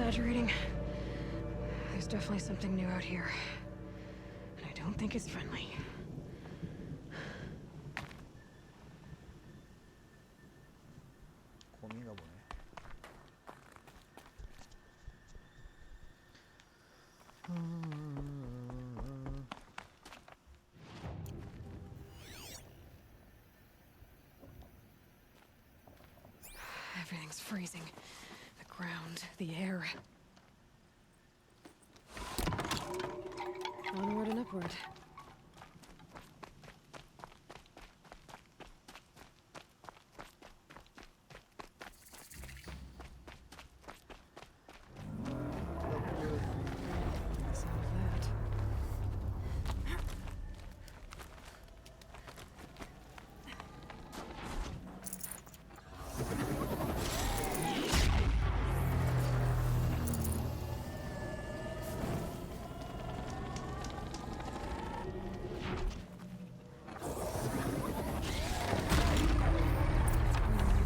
exaggerating. There's definitely something new out here. And I don't think it's friendly. 곰인가 보네. Everything's freezing. The ground, the air. Onward and upward. Sound of that.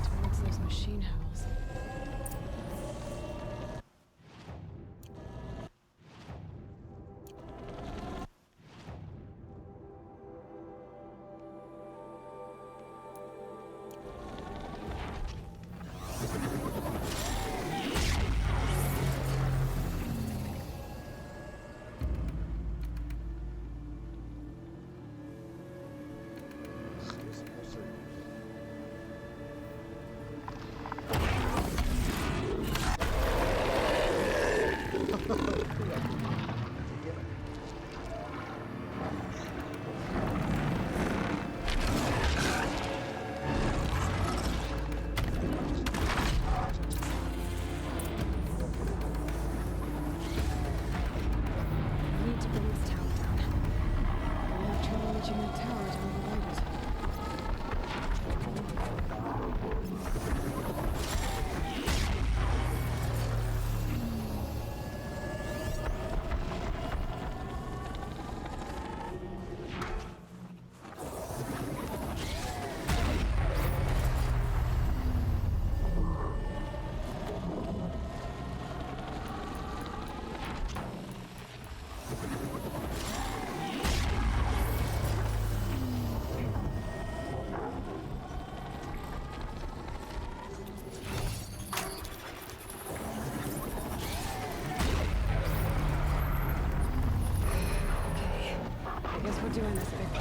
Towards those machine howls. We need to bring this tower down. We'll have trouble reaching that tower to override it. Okay, I guess we're doing this big boy.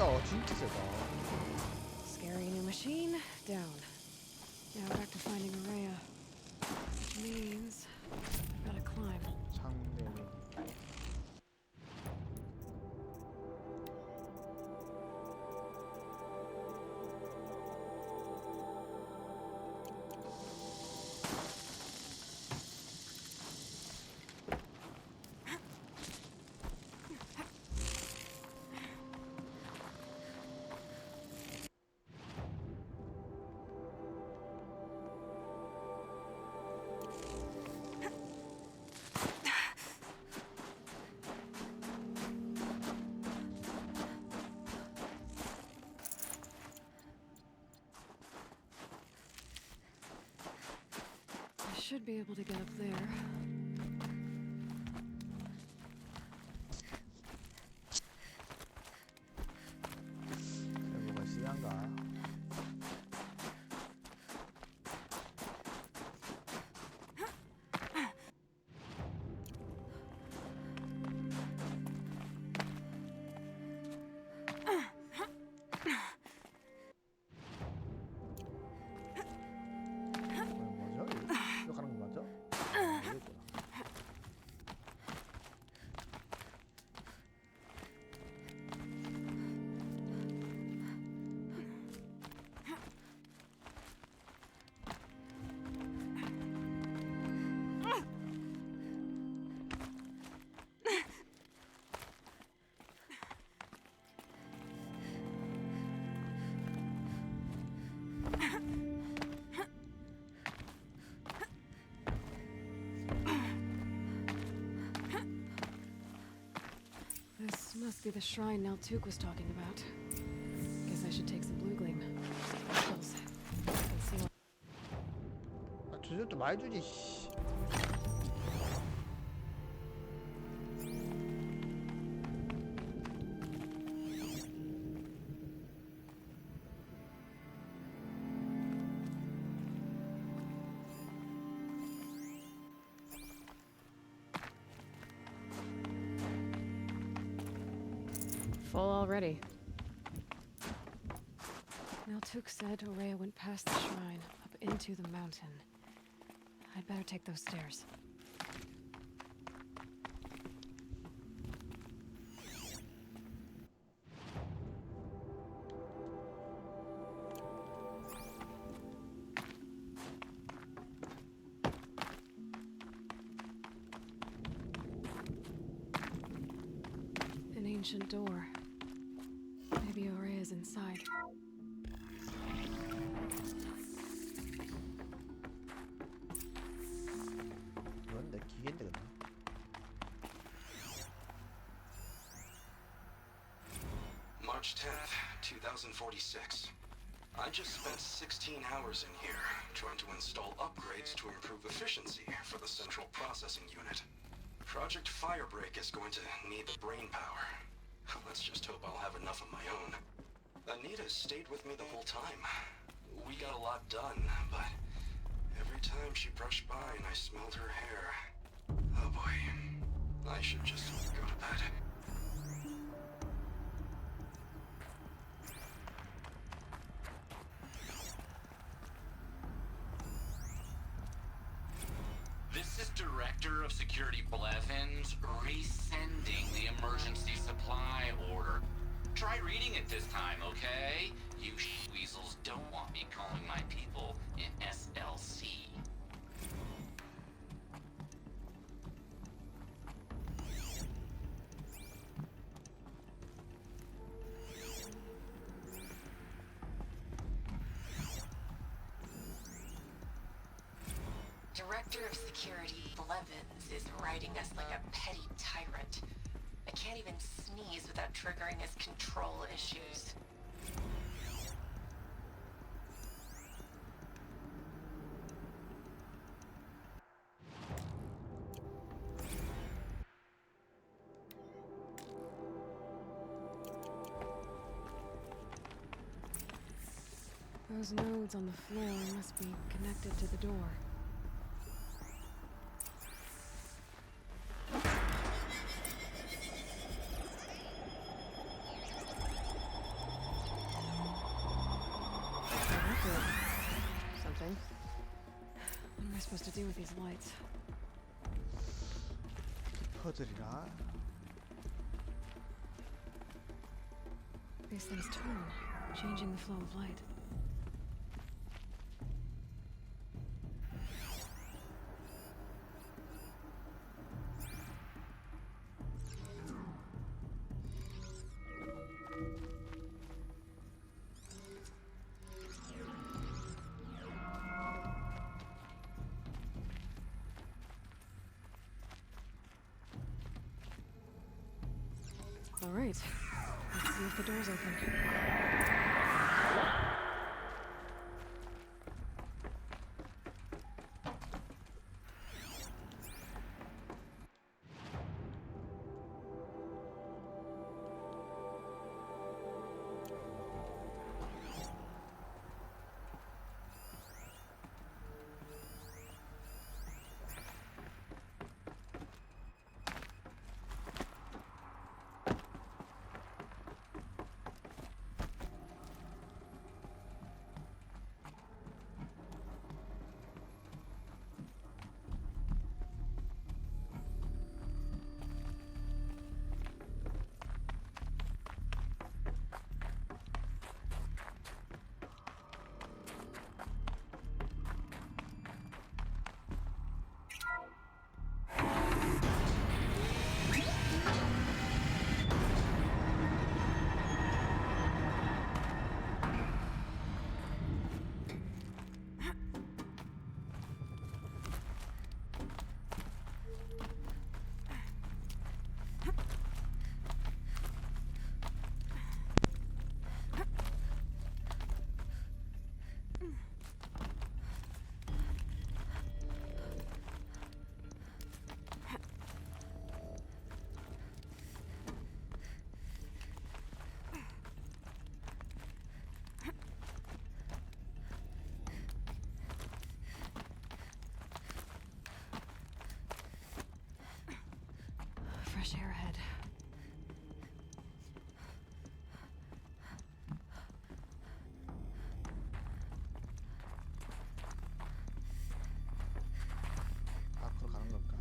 세다. 진짜 세다. Scary new machine, down. Now back to finding Araya. Which means I've gotta climb. 상대는 I should be able to get up there. 뭐가 시한가? 뭐죠? 이거 가는 거 맞죠? 이거구나. This must be the shrine Naltuk was talking about. Guess I should take some blue gleam. Pills. Let's see what... 아, 저절도 많이 주지. 씨. Full already. Naltuk said Araya went past the shrine, up into the mountain. I'd better take those stairs. An ancient door. Maybe Araya's inside. 이건 내 기계인데 그나? March 10th, 2046. I just spent 16 hours in here trying to install upgrades to improve efficiency for the central processing unit. Project Firebreak is going to need the brain power. Let's just hope I'll have enough of my own. Anita stayed with me the whole time. We got a lot done, but every time she brushed by and I smelled her hair... Oh boy. I should just go to bed. This is Director of Security Blevins resending the emergency supply order. Try reading it this time, okay? You weasels don't want me calling my people in SLC. Director of Security Blevins is riding us like a petty tyrant. I can't even sneeze without triggering his control issues. Those nodes on the floor must be connected to the door. supposed to do with these lights? 퍼즐이라. These things turn, changing the flow of light. All right, let's see if the door's open. Fresh air ahead. 앞으로 가는 걸까?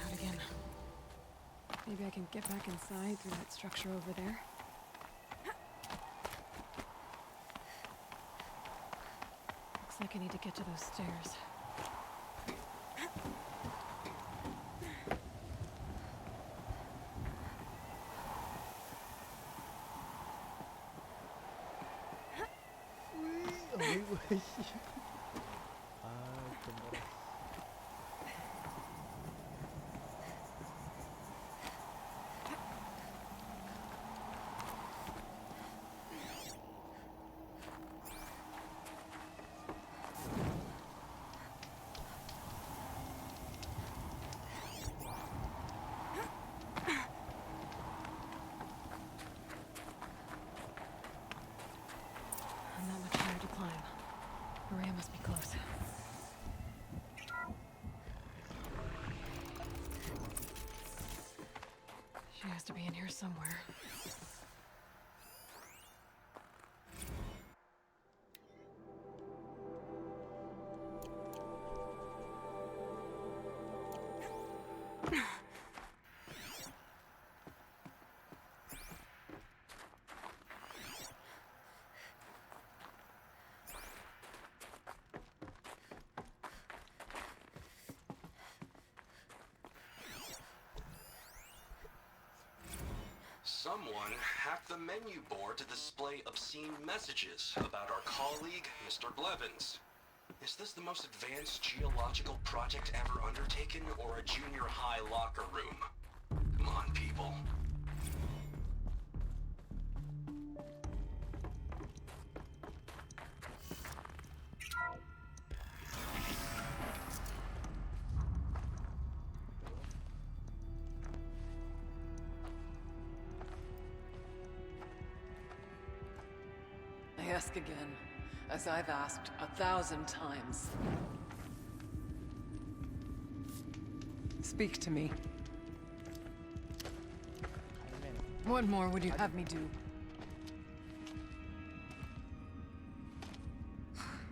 Out again. Maybe I can get back inside through that structure over there. Looks like I need to get to those stairs. 어이구, 씨. 아, 좀 멀어. Not much higher to climb. Maria must be close. She has to be in here somewhere. Someone hacked the menu board to display obscene messages about our colleague, Mr. Blevins. Is this the most advanced geological project ever undertaken, or a junior high locker room? Come on, people. ask again, as I've asked 1,000 times. Speak to me. What more would you have me do?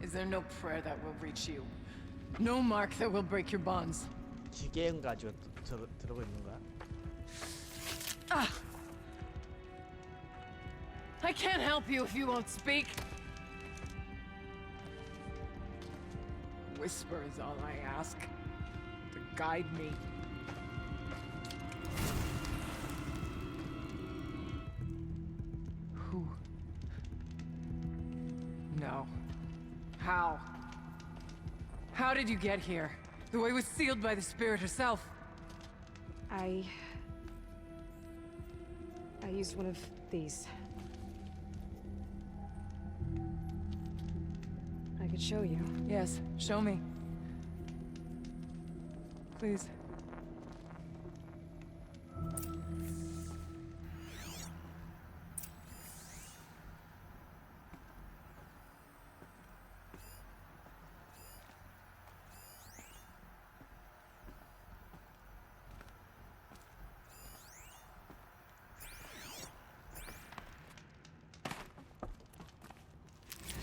Is there no prayer that will reach you? No mark that will break your bonds? 기계음 가지고 들어가 있는 거야? Ah! I can't help you if you won't speak. Whisper is all I ask. To guide me. Who? No. How? How did you get here? The way was sealed by the spirit herself. I used one of these. I could show you. Yes, show me. Please.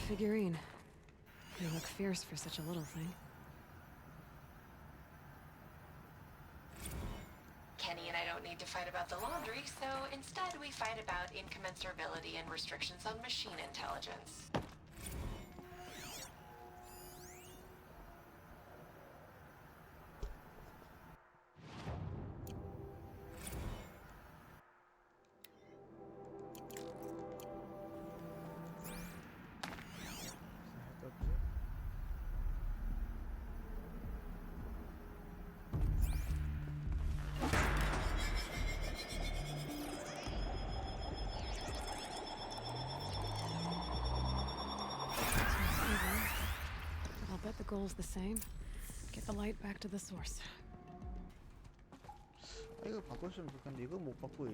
Figurine. You look fierce for such a little thing. Kenny and I don't need to fight about the laundry, so instead we fight about incommensurability and restrictions on machine intelligence. I'll bet the goal's the same. Get the light back to the source. 이거 바꿨으면 좋겠는데 이거 못 바꾸이.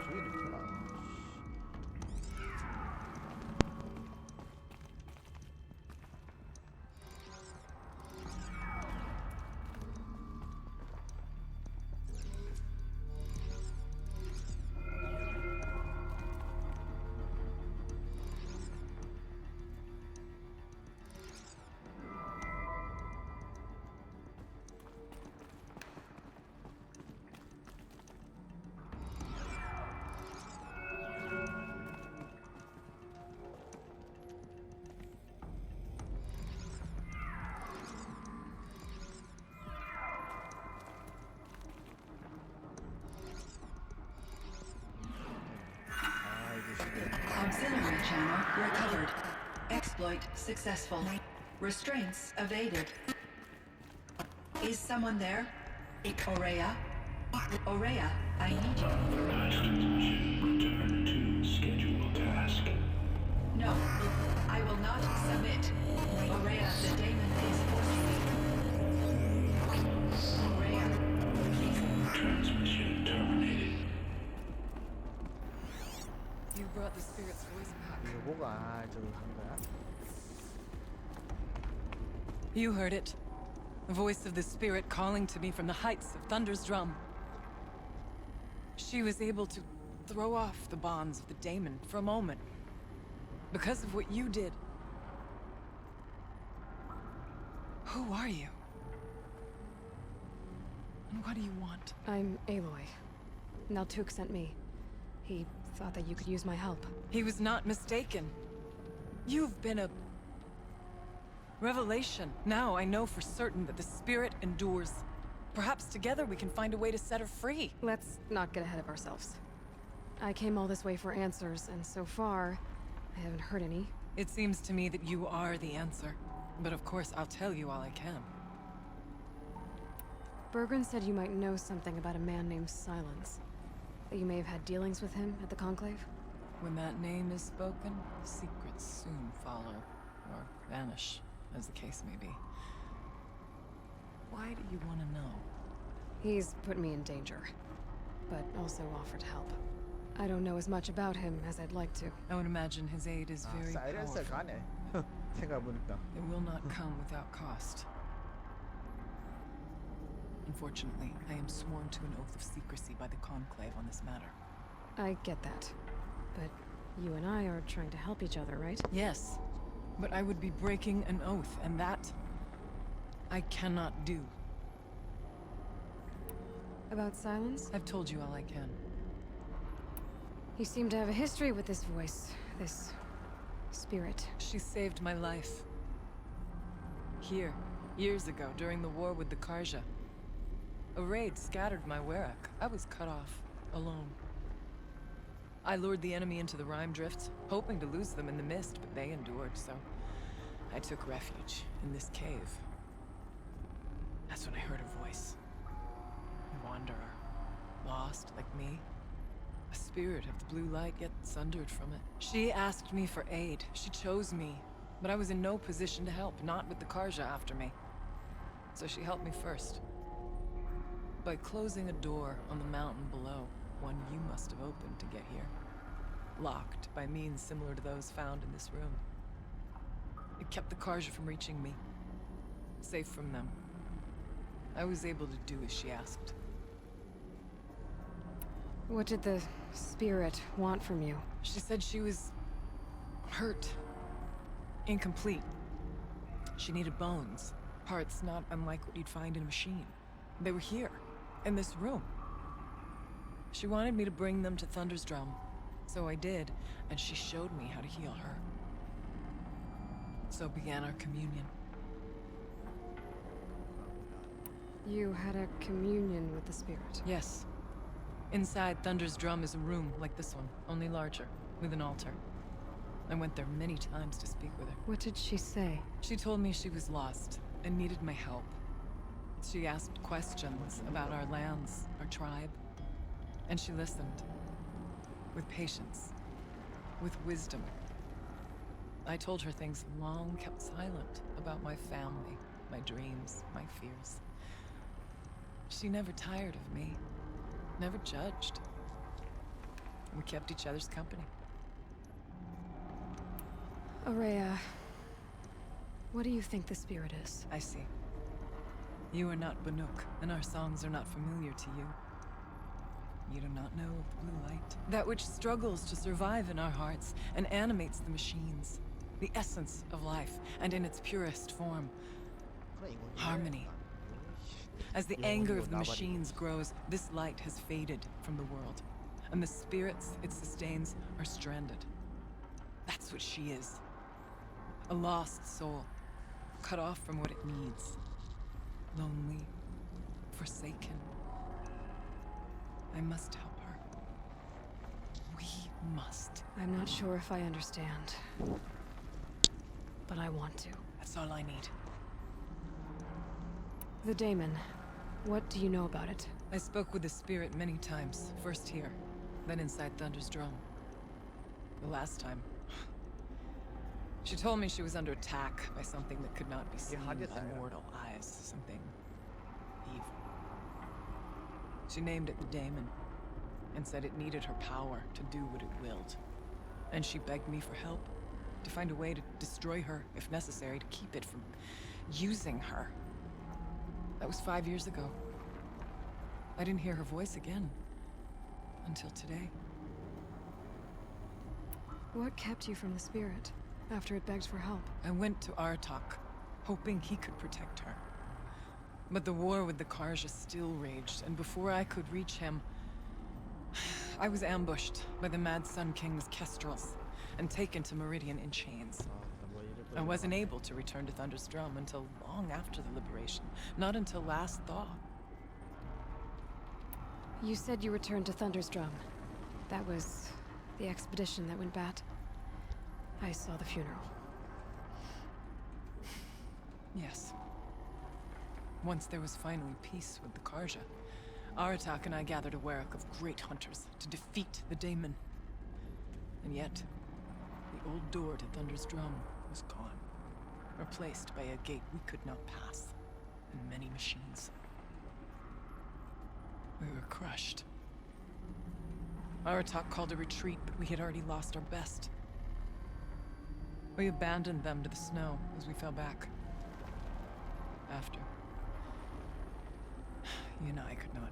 저기 있구나. Auxiliary channel recovered. Exploit successful. Restraints evaded. Is someone there? Aurea? Aurea, I need you. Return to scheduled task. No, I will not submit. Aurea, the daemon is forcing me. Aurea, please. Transmission terminated. You brought the spirit's voice back. 이거 뭐가 저기 한 거야? You heard it. The voice of the spirit calling to me from the heights of Thunder's drum. She was able to throw off the bonds of the daemon for a moment. Because of what you did. Who are you? And what do you want? I'm Aloy. Naltuk sent me. He thought that you could use my help. He was not mistaken. You've been a revelation. Now I know for certain that the spirit endures. Perhaps together we can find a way to set her free. Let's not get ahead of ourselves. I came all this way for answers, and so far, I haven't heard any. It seems to me that you are the answer. But of course, I'll tell you all I can. Bergren said you might know something about a man named Silence. That you may have had dealings with him at the Conclave? When that name is spoken, secrets soon follow, or vanish, as the case may be. Why do you want to know? He's put me in danger, but also offered help. I don't know as much about him as I'd like to. I would imagine his aid is very 사이렌스가 powerful. 가네. 생각해보니까. It will not come without cost. Unfortunately, I am sworn to an oath of secrecy by the Conclave on this matter. I get that. But you and I are trying to help each other, right? Yes, but I would be breaking an oath, and that I cannot do. About Silence? I've told you all I can. You seem to have a history with this voice, this spirit. She saved my life. Here, years ago, during the war with the Karja. A raid scattered my Werak. I was cut off, alone. I lured the enemy into the Rime Drift, hoping to lose them in the mist, but they endured, so I took refuge in this cave. That's when I heard her voice. A wanderer, lost like me. A spirit of the blue light, yet sundered from it. She asked me for aid. She chose me, but I was in no position to help, not with the Karja after me. So she helped me first. By closing a door on the mountain below, one you must have opened to get here. Locked by means similar to those found in this room. It kept the Karja from reaching me. Safe from them. I was able to do as she asked. What did the spirit want from you? She said she was hurt. Incomplete. She needed bones. Parts not unlike what you'd find in a machine. They were here, in this room. She wanted me to bring them to Thunder's Drum. So I did, and she showed me how to heal her. So began our communion. You had a communion with the spirit. Yes. Inside Thunder's Drum is a room like this one, only larger, with an altar. I went there many times to speak with her. What did she say? She told me she was lost and needed my help. She asked questions about our lands, our tribe, and she listened. With patience, with wisdom. I told her things long kept silent about my family, my dreams, my fears. She never tired of me, never judged. We kept each other's company. Aurea, what do you think the spirit is? I see. You are not Banuk, and our songs are not familiar to you. You do not know of the blue light. That which struggles to survive in our hearts and animates the machines. The essence of life, and in its purest form. Harmony. As the anger of the machines grows, this light has faded from the world. And the spirits it sustains are stranded. That's what she is. A lost soul. Cut off from what it needs. Lonely. Forsaken. I must help her. We must. I'm not sure if I understand. But I want to. That's all I need. The daemon. What do you know about it? I spoke with the spirit many times. First here, then inside Thunder's Drum. The last time. She told me she was under attack by something that could not be seen by mortal eyes. Something evil. She named it the daemon, and said it needed her power to do what it willed. And she begged me for help, to find a way to destroy her, if necessary, to keep it from using her. That was 5 years ago. I didn't hear her voice again. Until today. What kept you from the spirit after it begged for help? I went to Artok, hoping he could protect her. But the war with the Karja still raged, and before I could reach him, I was ambushed by the Mad Sun King's kestrels and taken to Meridian in chains. I wasn't able to return to Thunder's Drum until long after the liberation, not until last thaw. You said you returned to Thunder's Drum. That was the expedition that went bad. I saw the funeral. Yes. Once there was finally peace with the Karja, Aratak and I gathered a werak of great hunters to defeat the daemon. And yet, the old door to Thunder's Drum was gone, replaced by a gate we could not pass, and many machines. We were crushed. Aratak called a retreat, but we had already lost our best. We abandoned them to the snow as we fell back. After, you and I could not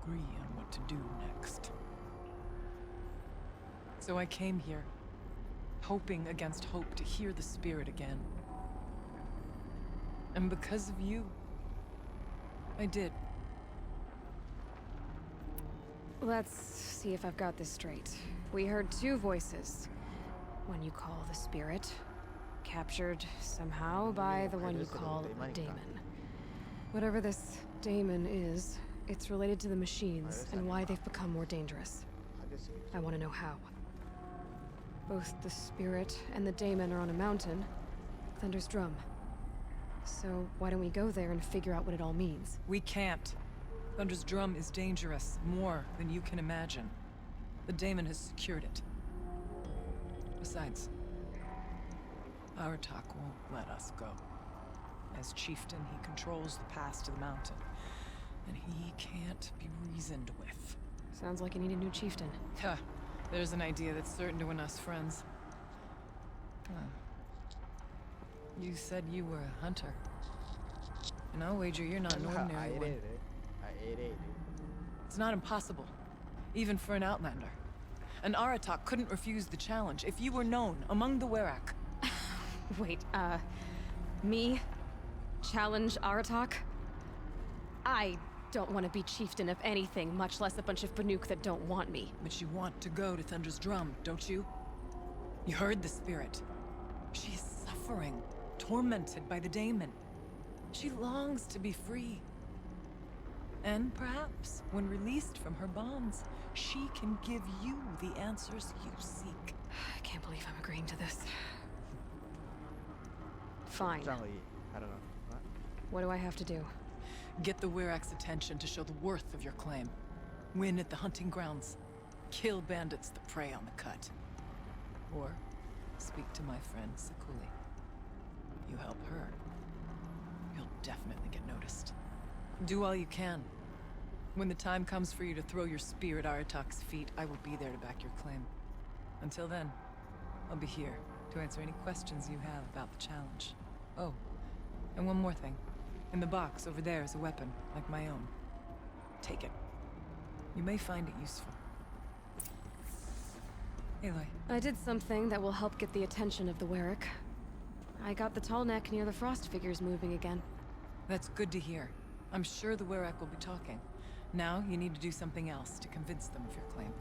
agree on what to do next. So I came here, hoping against hope to hear the spirit again. And because of you, I did. Let's see if I've got this straight. We heard two voices. One you call the spirit, captured somehow by the one you call a daemon. Whatever this daemon is, it's related to the machines and why they've become more dangerous. I want to know how. Both the spirit and the daemon are on a mountain, Thunder's Drum. So why don't we go there and figure out what it all means? We can't. Thunder's Drum is dangerous, more than you can imagine. The daemon has secured it. Besides, Aratak won't let us go. As chieftain, he controls the pass to the mountain, and he can't be reasoned with. Sounds like you need a new chieftain. Huh. There's an idea that's certain to win us friends. Huh. You said you were a hunter. And I'll wager you're not an ordinary one. It's not impossible, even for an outlander. An Aratak couldn't refuse the challenge if you were known among the werak. Wait, me? Challenge Aratak? I don't want to be chieftain of anything, much less a bunch of Banuk that don't want me. But you want to go to Thunder's Drum, don't you? You heard the spirit. She is suffering, tormented by the daemon. She longs to be free. And perhaps, when released from her bonds, she can give you the answers you seek. I can't believe I'm agreeing to this. Fine. I don't know. What do I have to do? Get the werak's attention to show the worth of your claim. Win at the hunting grounds. Kill bandits that prey on the cut. Or speak to my friend Sakuli. You help her, you'll definitely get noticed. Do all you can. When the time comes for you to throw your spear at Aratak's feet, I will be there to back your claim. Until then, I'll be here to answer any questions you have about the challenge. Oh, and one more thing. In the box over there is a weapon, like my own. Take it. You may find it useful. Aloy. I did something that will help get the attention of the werak. I got the tall neck near the frost figures moving again. That's good to hear. I'm sure the werak will be talking. Now, you need to do something else to convince them of your claim.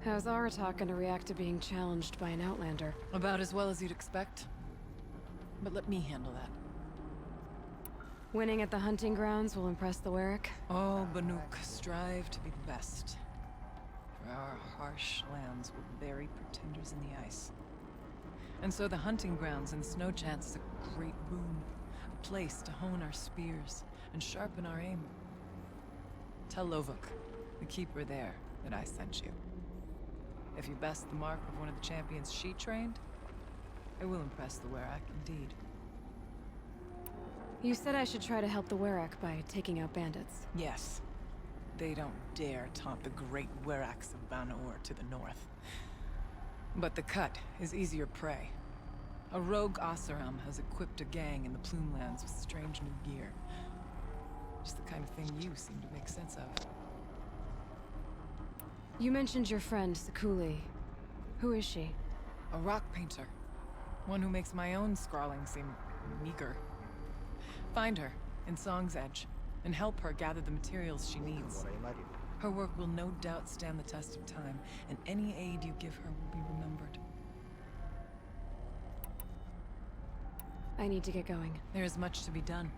How's Aratak gonna react to being challenged by an outlander? About as well as you'd expect. But let me handle that. Winning at the hunting grounds will impress the werak? All Banuk strive to be the best. For our harsh lands will bury pretenders in the ice. And so the hunting grounds and snow chance is a great boon. A place to hone our spears and sharpen our aim. Tell Lovuk, the keeper there, that I sent you. If you best the mark of one of the champions she trained, it will impress the werak indeed. You said I should try to help the werak by taking out bandits. Yes. They don't dare taunt the great weraks of Banor to the north. But the cut is easier prey. A rogue Oseram has equipped a gang in the Plumelands with strange new gear. Just the kind of thing you seem to make sense of. You mentioned your friend, Sakuli. Who is she? A rock painter. One who makes my own scrawling seem meager. Find her in Song's Edge and help her gather the materials she needs. 뭐라 이 말이야. Her work will no doubt stand the test of time, and any aid you give her will be remembered. I need to get going. There is much to be done.